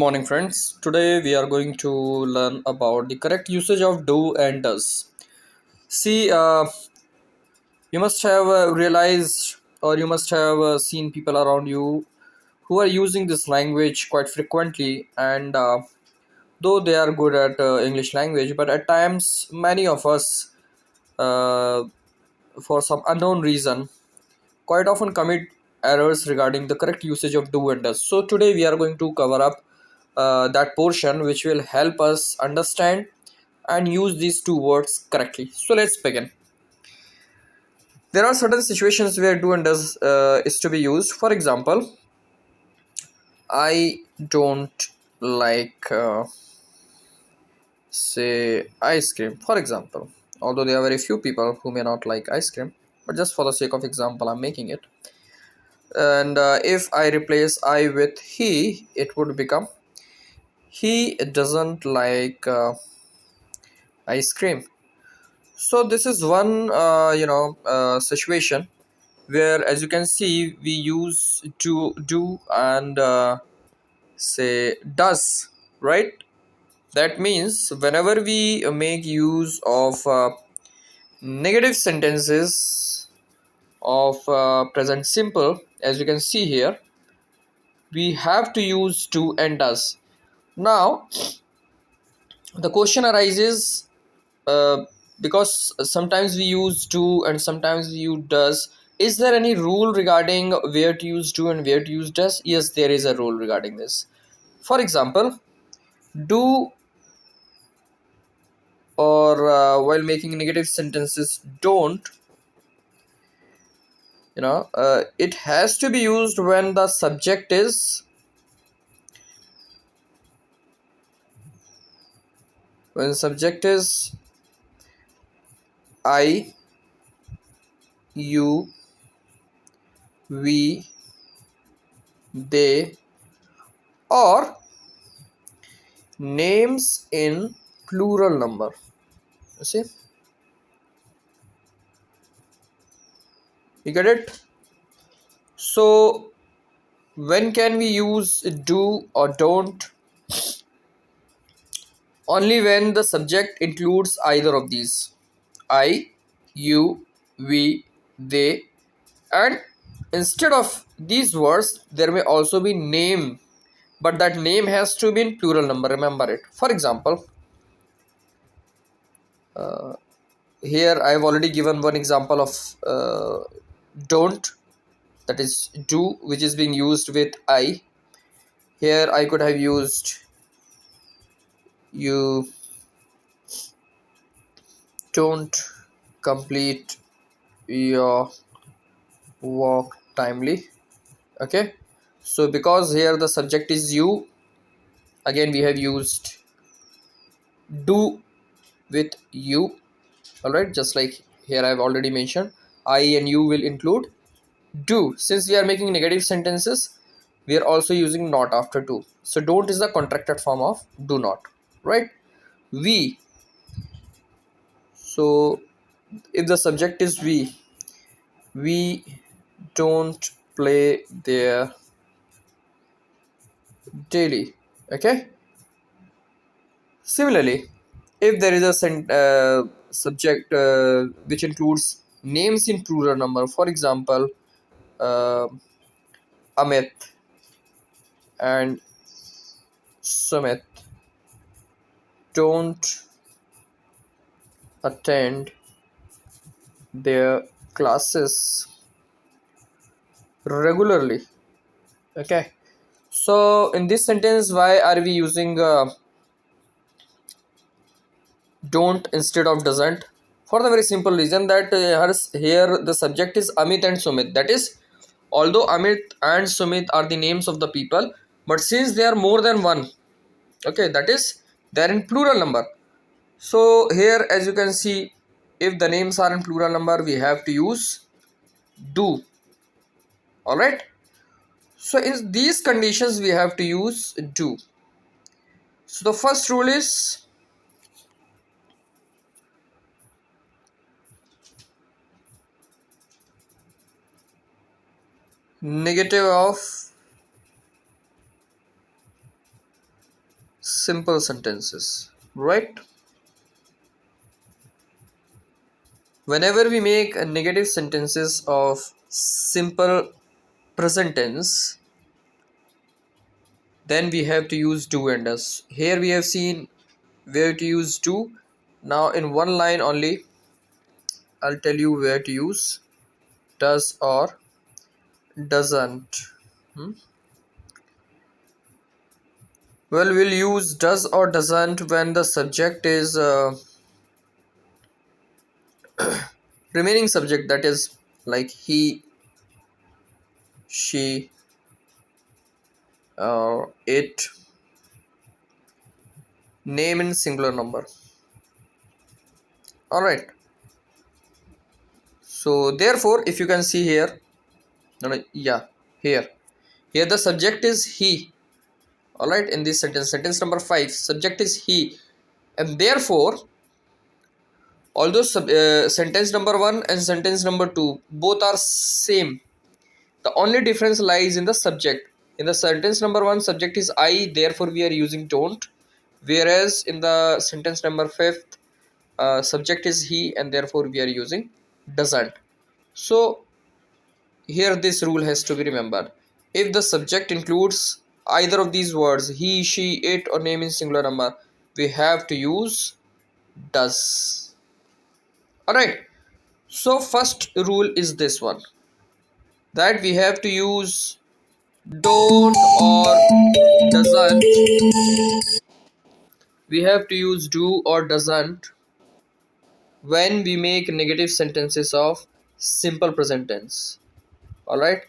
morning, friends. Today we are going to learn about the correct usage of do and does. See, you must have realized or you must have seen people around you who are using this language quite frequently, and though they are good at English language, but at times many of us, uh, for some unknown reason, quite often commit errors regarding the correct usage of do and does. So today we are going to cover up that portion which will help us understand and use these two words correctly. So let's begin. There are certain situations where do and does is to be used. For example, I don't like say ice cream. For example, although there are very few people who may not like ice cream, but just for the sake of example, I'm making it. And if I replace I with he, it would become he doesn't like ice cream. So this is one situation where, as you can see, we use to do and say does, right? That means whenever we make use of negative sentences of present simple, as you can see here, we have to use do and does. Now the question arises, uh, because sometimes we use do and sometimes we use does. Is there any rule regarding where to use do and where to use does? Yes, there is a rule regarding this. For example, do, or while making negative sentences, don't, it has to be used when the subject is I, you, we, they, or names in plural number. You see, you get it? So when can we use do or don't? Only when the subject includes either of these: I, you, we, they, and instead of these words, there may also be name, but that name has to be in plural number. Remember it. For example, here I have already given one example of don't, that is do, which is being used with I. Here I could have used you don't complete your work timely. Okay, so because here the subject is you, again we have used do with you. All right, just like here I've already mentioned, I and you will include do. Since we are making negative sentences, we are also using not after do. So don't is the contracted form of do not, right? We, so if the subject is we don't play there daily. Okay, similarly, if there is a subject which includes names in plural number, for example, uh, Amit and Sumit don't attend their classes regularly. Okay, so in this sentence, why are we using don't instead of doesn't? For the very simple reason that here the subject is Amit and Sumit. That is, although Amit and Sumit are the names of the people, but since they are more than one, okay, that is, they are in plural number. So here, as you can see, if the names are in plural number, we have to use do. All right, so in these conditions we have to use do. So the first rule is negative of simple sentences, right? Whenever we make a negative sentences of simple present tense, then we have to use do and does. Here we have seen where to use do. Now in one line only, I'll tell you where to use does or doesn't. Hmm? Well, we'll use does or doesn't when the subject is remaining subject, that is like he, she, it, name in singular number. All right. So therefore, if you can see here, no, yeah, here the subject is he. All right, in this sentence number 5, subject is he, and therefore, although sentence number 1 and sentence number 2 both are same, the only difference lies in the subject. In the sentence number 1, subject is I, therefore we are using don't, whereas in the sentence number 5, subject is he, and therefore we are using doesn't. So here this rule has to be remembered. If the subject includes either of these words, he, she, it, or name in singular number, we have to use does. Alright, so first rule is this one, that we have to use don't or doesn't. We have to use do or doesn't when we make negative sentences of simple present tense. Alright,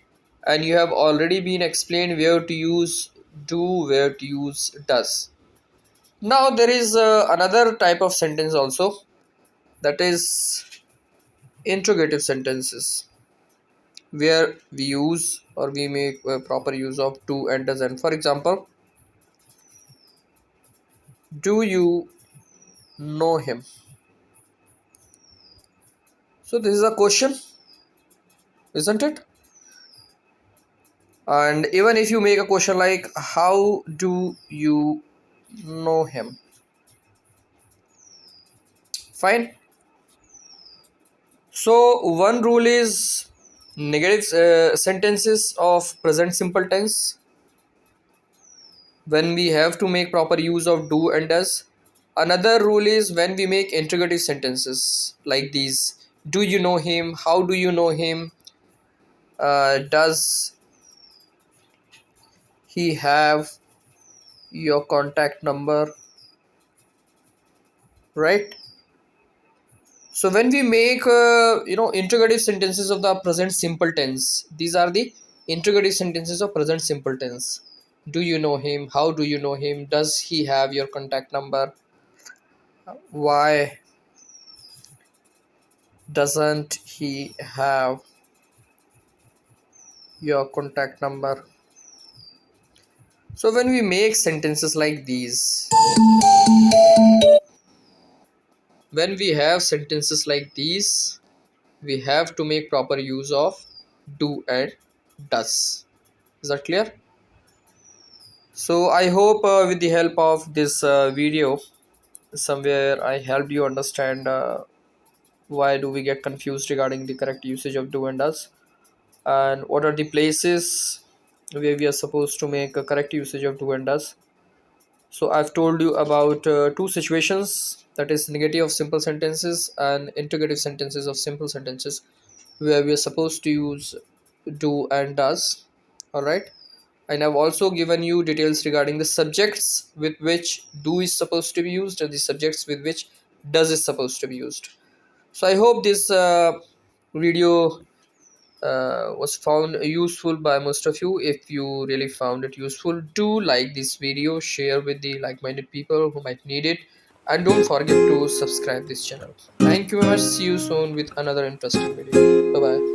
and you have already been explained where to use do, where to use does. Now there is another type of sentence also, that is interrogative sentences, where we use or we make proper use of do and doesn't. For example, do you know him? So this is a question, isn't it? And even if you make a question like how do you know him, fine. So one rule is negative sentences of present simple tense, when we have to make proper use of do and does. Another rule is when we make interrogative sentences like these: do you know him, how do you know him, does he have your contact number, right? So when we make interrogative sentences of the present simple tense, these are the interrogative sentences of present simple tense. Do you know him, how do you know him, does he have your contact number, why doesn't he have your contact number. So when we make sentences like these, when we have sentences like these, we have to make proper use of do and does. Is that clear? So I hope with the help of this video, somewhere I helped you understand why do we get confused regarding the correct usage of do and does, and what are the places where we are supposed to make a correct usage of do and does. So I've told you about two situations, that is negative of simple sentences and interrogative sentences of simple sentences, where we are supposed to use do and does. All right, and I've also given you details regarding the subjects with which do is supposed to be used and the subjects with which does is supposed to be used. So I hope this video was found useful by most of you. If you really found it useful, do like this video, share with the like-minded people who might need it, and don't forget to subscribe this channel. Thank you very much. See you soon with another interesting video. Bye bye.